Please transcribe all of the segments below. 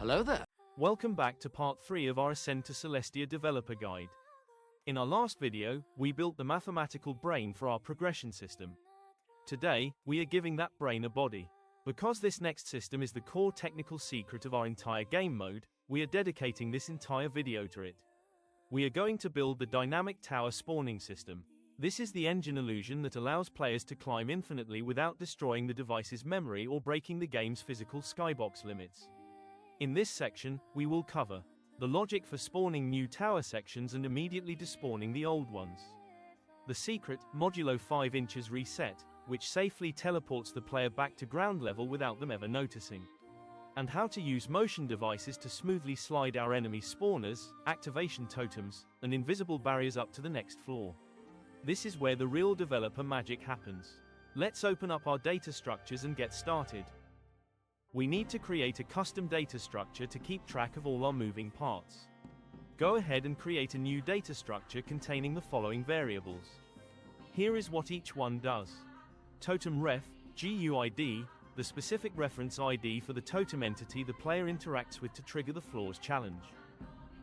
Hello there. Welcome back to part 3 of our Ascend to Celestia developer guide. In our last video, we built the mathematical brain for our progression system. Today, we are giving that brain a body. Because this next system is the core technical secret of our entire game mode, we are dedicating this entire video to it. We are going to build the dynamic tower spawning system. This is the engine illusion that allows players to climb infinitely without destroying the device's memory or breaking the game's physical skybox limits. In this section, we will cover the logic for spawning new tower sections and immediately despawning the old ones. The secret, modulo 5 inches reset, which safely teleports the player back to ground level without them ever noticing. And how to use motion devices to smoothly slide our enemy spawners, activation totems, and invisible barriers up to the next floor. This is where the real developer magic happens. Let's open up our data structures and get started. We need to create a custom data structure to keep track of all our moving parts. Go ahead and create a new data structure containing the following variables. Here is what each one does. Totem ref, GUID, the specific reference ID for the totem entity the player interacts with to trigger the floor's challenge.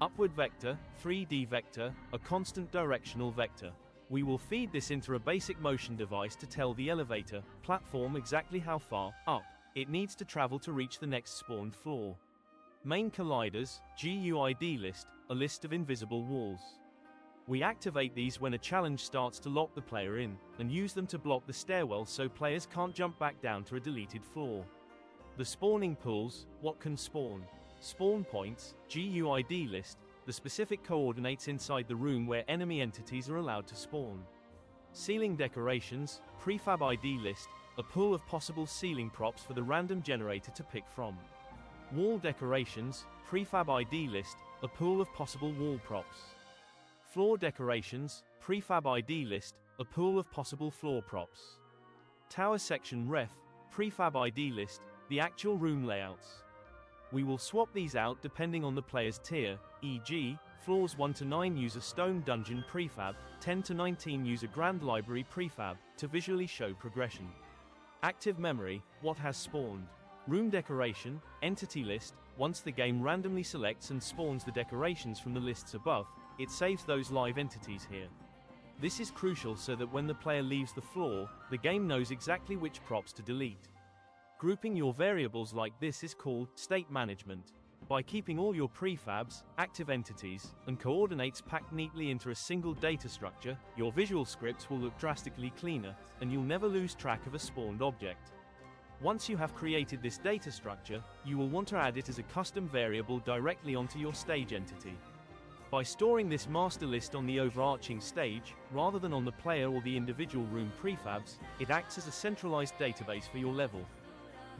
Upward vector, 3D vector, a constant directional vector. We will feed this into a basic motion device to tell the elevator, platform exactly how far up it needs to travel to reach the next spawned floor. Main colliders, GUID list, a list of invisible walls. We activate these when a challenge starts to lock the player in, and use them to block the stairwell so players can't jump back down to a deleted floor. The spawning pools, what can spawn. Spawn points, GUID list, the specific coordinates inside the room where enemy entities are allowed to spawn. Ceiling decorations, prefab ID list, a pool of possible ceiling props for the random generator to pick from. Wall decorations, prefab ID list, a pool of possible wall props. Floor decorations, prefab ID list, a pool of possible floor props. Tower section ref, prefab ID list, the actual room layouts. We will swap these out depending on the player's tier, e.g., floors 1 to 9 use a stone dungeon prefab, 10 to 19 use a grand library prefab, to visually show progression. Active memory, what has spawned. Room decoration, entity list, once the game randomly selects and spawns the decorations from the lists above, it saves those live entities here. This is crucial so that when the player leaves the floor, the game knows exactly which props to delete. Grouping your variables like this is called state management. By keeping all your prefabs, active entities, and coordinates packed neatly into a single data structure, your visual scripts will look drastically cleaner, and you'll never lose track of a spawned object. Once you have created this data structure, you will want to add it as a custom variable directly onto your stage entity. By storing this master list on the overarching stage, rather than on the player or the individual room prefabs, it acts as a centralized database for your level.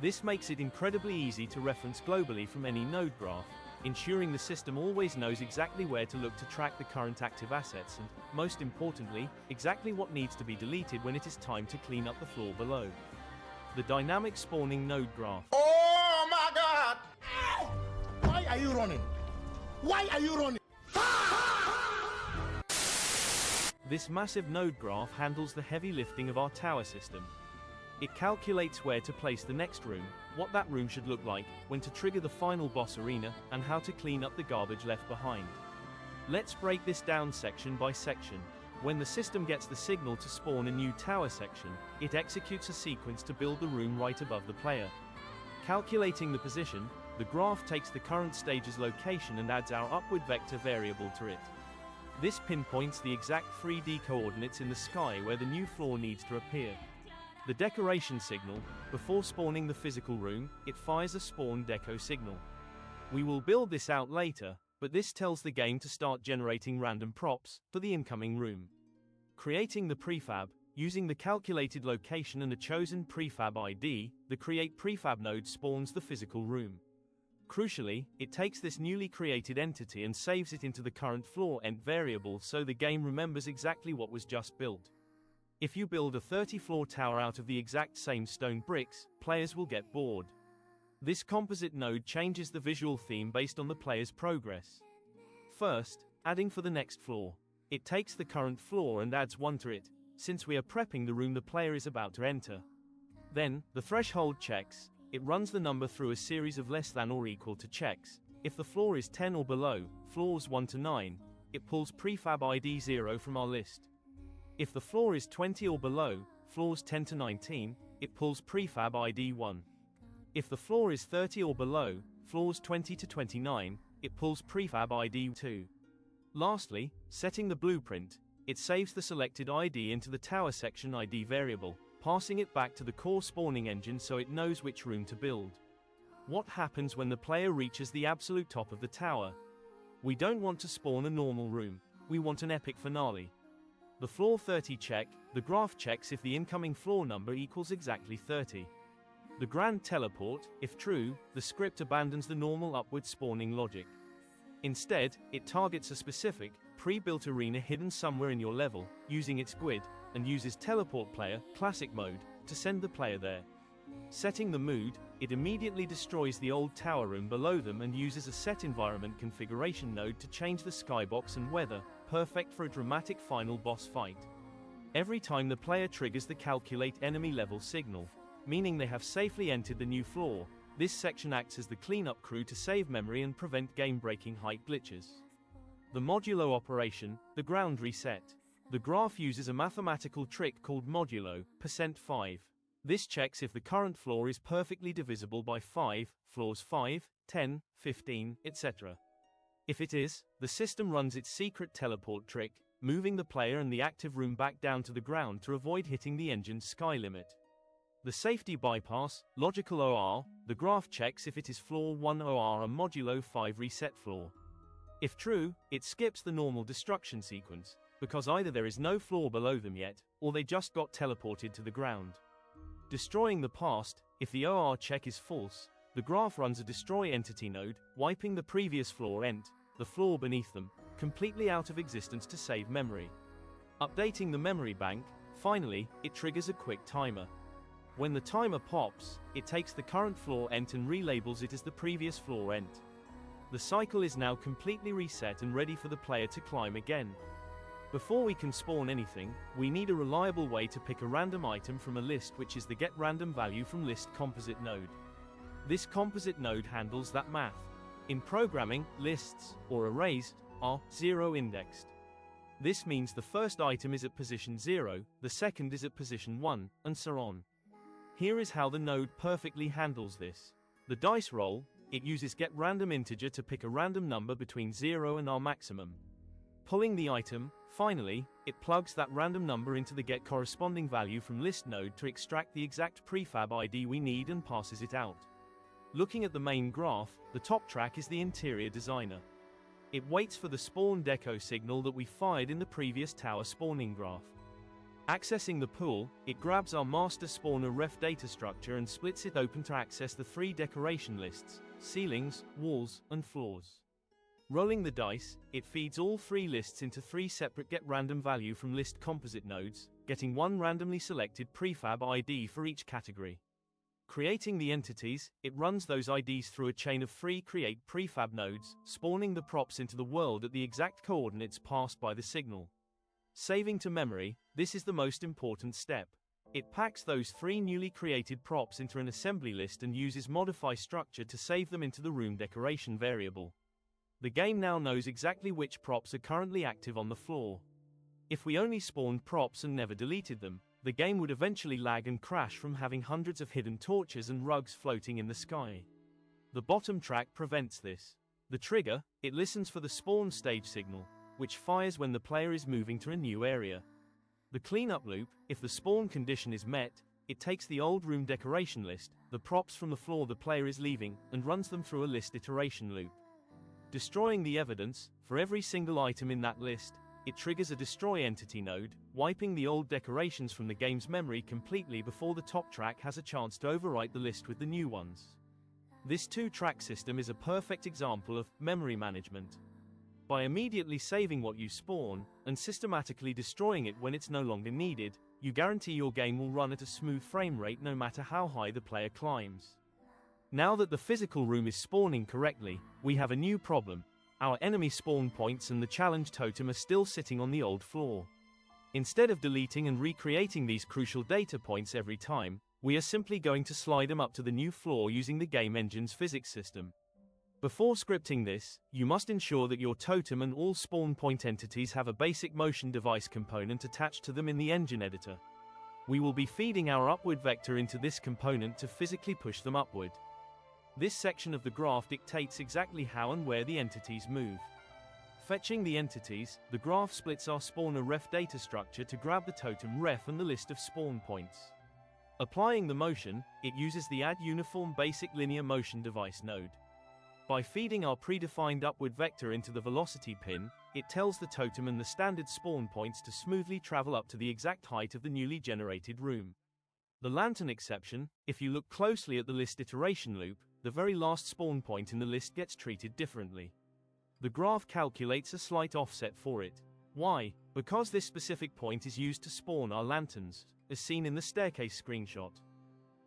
This makes it incredibly easy to reference globally from any node graph, ensuring the system always knows exactly where to look to track the current active assets and, most importantly, exactly what needs to be deleted when it is time to clean up the floor below. The dynamic spawning node graph. Oh my God! Ow! Why are you running? Why are you running? This massive node graph handles the heavy lifting of our tower system. It calculates where to place the next room, what that room should look like, when to trigger the final boss arena, and how to clean up the garbage left behind. Let's break this down section by section. When the system gets the signal to spawn a new tower section, it executes a sequence to build the room right above the player. Calculating the position, the graph takes the current stage's location and adds our upward vector variable to it. This pinpoints the exact 3D coordinates in the sky where the new floor needs to appear. The decoration signal, before spawning the physical room, it fires a spawn deco signal. We will build this out later, but this tells the game to start generating random props for the incoming room. Creating the prefab, using the calculated location and a chosen prefab ID, the create prefab node spawns the physical room. Crucially, it takes this newly created entity and saves it into the current floor ent variable so the game remembers exactly what was just built. If you build a 30-floor tower out of the exact same stone bricks, players will get bored. This composite node changes the visual theme based on the player's progress. First, adding for the next floor. It takes the current floor and adds one to it, since we are prepping the room the player is about to enter. Then, the threshold checks. it runs the number through a series of less than or equal to checks. If the floor is 10 or below, floors 1 to 9, it pulls prefab ID 0 from our list. If the floor is 20 or below, floors 10 to 19, it pulls prefab ID 1. If the floor is 30 or below, floors 20 to 29, it pulls prefab ID 2. Lastly, setting the blueprint, it saves the selected ID into the tower section ID variable, passing it back to the core spawning engine so it knows which room to build. What happens when the player reaches the absolute top of the tower? We don't want to spawn a normal room, we want an epic finale. The floor 30 check, the graph checks if the incoming floor number equals exactly 30. The grand teleport, if true, the script abandons the normal upward spawning logic. Instead, it targets a specific, pre-built arena hidden somewhere in your level, using its GUID, and uses teleport player, classic mode, to send the player there. Setting the mood, it immediately destroys the old tower room below them and uses a set environment configuration node to change the skybox and weather, perfect for a dramatic final boss fight. Every time the player triggers the calculate enemy level signal, meaning they have safely entered the new floor, this section acts as the cleanup crew to save memory and prevent game-breaking height glitches. The modulo operation, the ground reset. The graph uses a mathematical trick called modulo, %5. This checks if the current floor is perfectly divisible by 5, floors 5, 10, 15, etc. If it is, the system runs its secret teleport trick, moving the player and the active room back down to the ground to avoid hitting the engine's sky limit. The safety bypass, logical OR, the graph checks if it is floor 1 OR and modulo 5 reset floor. If true, it skips the normal destruction sequence, because either there is no floor below them yet, or they just got teleported to the ground. Destroying the past, if the OR check is false, the graph runs a destroy entity node, wiping the previous floor ent, the floor beneath them, completely out of existence to save memory. Updating the memory bank, finally, it triggers a quick timer. When the timer pops, it takes the current floor ent and relabels it as the previous floor ent. The cycle is now completely reset and ready for the player to climb again. Before we can spawn anything, we need a reliable way to pick a random item from a list, which is the get random value from list composite node. This composite node handles that math. In programming, lists, or arrays, are 0 indexed. This means the first item is at position 0, the second is at position 1, and so on. Here is how the node perfectly handles this. The dice roll, it uses get random integer to pick a random number between 0 and our maximum. Pulling the item, finally, it plugs that random number into the get corresponding value from list node to extract the exact prefab ID we need and passes it out. Looking at the main graph, the top track is the interior designer. It waits for the spawn deco signal that we fired in the previous tower spawning graph. Accessing the pool, it grabs our master spawner ref data structure and splits it open to access the 3 decoration lists, ceilings, walls, and floors. Rolling the dice, it feeds all 3 lists into 3 separate get random value from list composite nodes, getting 1 randomly selected prefab ID for each category. Creating the entities, it runs those IDs through a chain of 3 create prefab nodes, spawning the props into the world at the exact coordinates passed by the signal. Saving to memory, this is the most important step. It packs those 3 newly created props into an assembly list and uses modify structure to save them into the room decoration variable. The game now knows exactly which props are currently active on the floor. If we only spawned props and never deleted them, the game would eventually lag and crash from having hundreds of hidden torches and rugs floating in the sky. The bottom track prevents this. The trigger, it listens for the spawn stage signal, which fires when the player is moving to a new area. The cleanup loop, if the spawn condition is met, it takes the old room decoration list, the props from the floor the player is leaving, and runs them through a list iteration loop. Destroying the evidence, for every single item in that list, it triggers a destroy entity node, wiping the old decorations from the game's memory completely before the top track has a chance to overwrite the list with the new ones. This 2-track system is a perfect example of memory management. By immediately saving what you spawn, and systematically destroying it when it's no longer needed, you guarantee your game will run at a smooth frame rate no matter how high the player climbs. Now that the physical room is spawning correctly, we have a new problem. Our enemy spawn points and the challenge totem are still sitting on the old floor. Instead of deleting and recreating these crucial data points every time, We are simply going to slide them up to the new floor using the game engine's physics system. Before scripting this, you must ensure that your totem and all spawn point entities have a basic motion device component attached to them in the engine editor. We will be feeding our upward vector into this component to physically push them upward. This section of the graph dictates exactly how and where the entities move. Fetching the entities, the graph splits our spawner ref data structure to grab the totem ref and the list of spawn points. Applying the motion, it uses the Add Uniform Basic Linear Motion Device node. By feeding our predefined upward vector into the velocity pin, it tells the totem and the standard spawn points to smoothly travel up to the exact height of the newly generated room. The lantern exception, if you look closely at the list iteration loop, the very last spawn point in the list gets treated differently. The graph calculates a slight offset for it. Why? Because this specific point is used to spawn our lanterns, as seen in the staircase screenshot.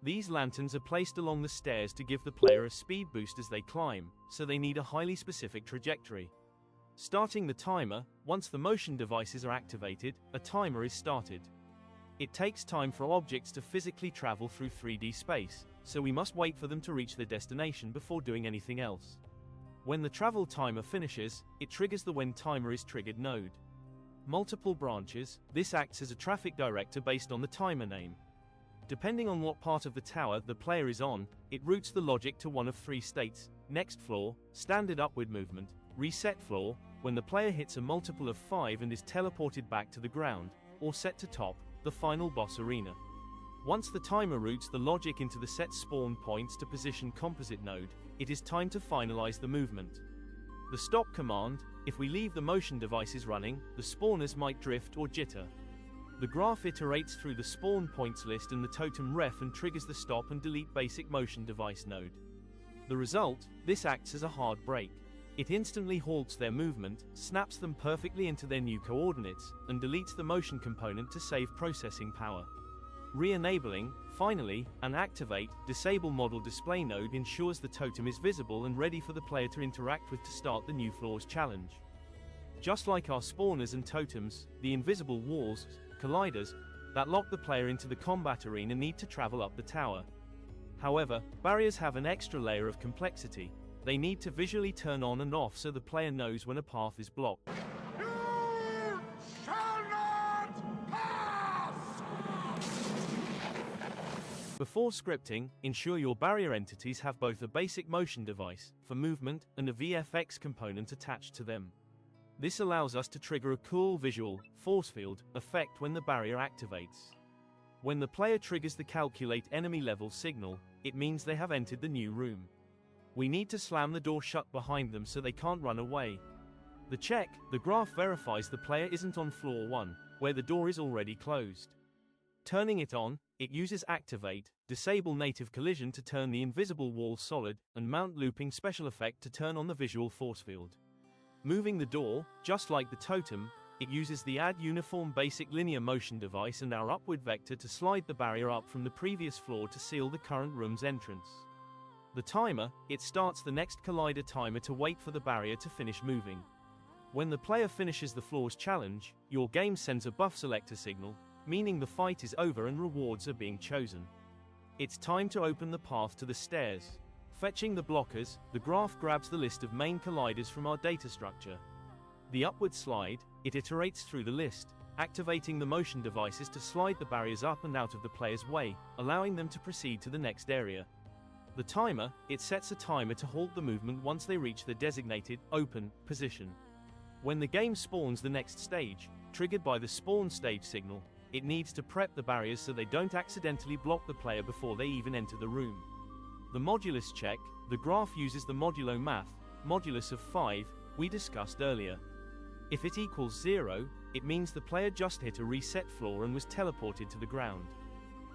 These lanterns are placed along the stairs to give the player a speed boost as they climb, so they need a highly specific trajectory. Starting the timer, once the motion devices are activated, a timer is started. It takes time for objects to physically travel through 3D space, so we must wait for them to reach their destination before doing anything else. When the travel timer finishes, it triggers the When Timer is Triggered node. Multiple branches, this acts as a traffic director based on the timer name. Depending on what part of the tower the player is on, it routes the logic to one of three states: next floor, standard upward movement, reset floor, when the player hits a multiple of 5 and is teleported back to the ground, or set to top, the final boss arena. Once the timer routes the logic into the set spawn points to position composite node, it is time to finalize the movement. The stop command, if we leave the motion devices running, the spawners might drift or jitter. The graph iterates through the spawn points list and the totem ref and triggers the stop and delete basic motion device node. The result, this acts as a hard brake. It instantly halts their movement, snaps them perfectly into their new coordinates, and deletes the motion component to save processing power. Re-enabling, finally, and activate, disable model display node ensures the totem is visible and ready for the player to interact with to start the new floor's challenge. Just like our spawners and totems, the invisible walls, colliders, that lock the player into the combat arena need to travel up the tower. However, barriers have an extra layer of complexity. They need to visually turn on and off so the player knows when a path is blocked. You shall not pass! Before scripting, ensure your barrier entities have both a basic motion device, for movement, and a VFX component attached to them. This allows us to trigger a cool visual, force field, effect when the barrier activates. When the player triggers the calculate enemy level signal, it means they have entered the new room. We need to slam the door shut behind them so they can't run away. The graph verifies the player isn't on floor 1, where the door is already closed. Turning it on, it uses activate, disable native collision to turn the invisible wall solid, and mount looping special effect to turn on the visual force field. Moving the door, just like the totem, it uses the Add Uniform Basic Linear Motion device and our upward vector to slide the barrier up from the previous floor to seal the current room's entrance. The timer, it starts the next collider timer to wait for the barrier to finish moving. When the player finishes the floor's challenge, your game sends a buff selector signal, meaning the fight is over and rewards are being chosen. It's time to open the path to the stairs. Fetching the blockers, the graph grabs the list of main colliders from our data structure. The upward slide, it iterates through the list, activating the motion devices to slide the barriers up and out of the player's way, allowing them to proceed to the next area. The timer, it sets a timer to halt the movement once they reach the designated, open, position. When the game spawns the next stage, triggered by the spawn stage signal, it needs to prep the barriers so they don't accidentally block the player before they even enter the room. The modulus check, the graph uses the modulo math, modulus of 5, we discussed earlier. If it equals 0, it means the player just hit a reset floor and was teleported to the ground.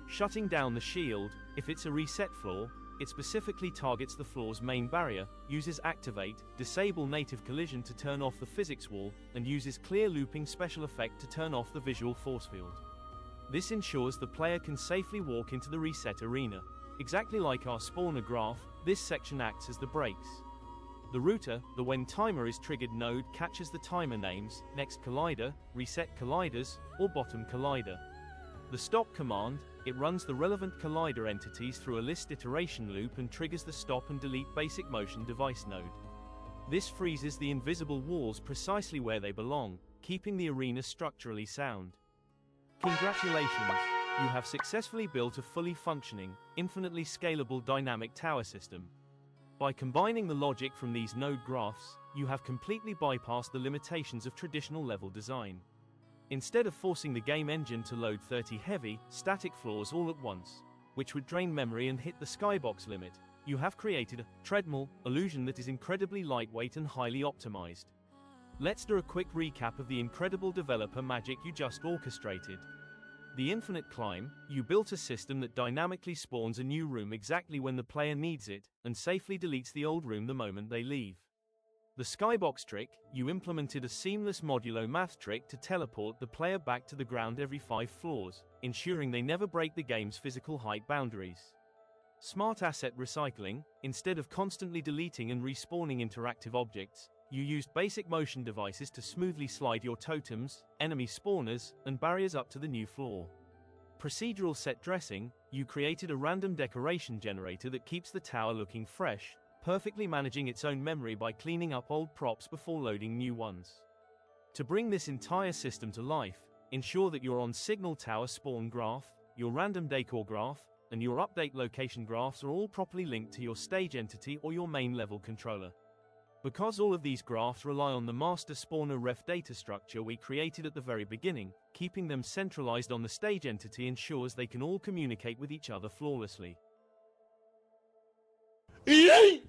Shutting down the shield, if it's a reset floor, it specifically targets the floor's main barrier, uses activate, disable native collision to turn off the physics wall, and uses clear looping special effect to turn off the visual force field. This ensures the player can safely walk into the reset arena. Exactly like our spawner graph, this section acts as the brakes. The router, the When Timer is Triggered node catches the timer names, next collider, reset colliders, or bottom collider. The stop command, It runs the relevant collider entities through a list iteration loop and triggers the stop and delete basic motion device node. This freezes the invisible walls precisely where they belong, keeping the arena structurally sound. Congratulations! You have successfully built a fully functioning, infinitely scalable dynamic tower system. By combining the logic from these node graphs, you have completely bypassed the limitations of traditional level design. Instead of forcing the game engine to load 30 heavy, static floors all at once, which would drain memory and hit the skybox limit, you have created a treadmill illusion that is incredibly lightweight and highly optimized. Let's do a quick recap of the incredible developer magic you just orchestrated. The infinite climb, you built a system that dynamically spawns a new room exactly when the player needs it, and safely deletes the old room the moment they leave. The skybox trick, you implemented a seamless modulo math trick to teleport the player back to the ground every 5 floors, ensuring they never break the game's physical height boundaries. Smart asset recycling, instead of constantly deleting and respawning interactive objects, you used basic motion devices to smoothly slide your totems, enemy spawners, and barriers up to the new floor. Procedural set dressing, you created a random decoration generator that keeps the tower looking fresh, perfectly managing its own memory by cleaning up old props before loading new ones. To bring this entire system to life, ensure that your on-signal tower spawn graph, your random decor graph, and your update location graphs are all properly linked to your stage entity or your main level controller. Because all of these graphs rely on the master spawner ref data structure we created at the very beginning, keeping them centralized on the stage entity ensures they can all communicate with each other flawlessly. Yay!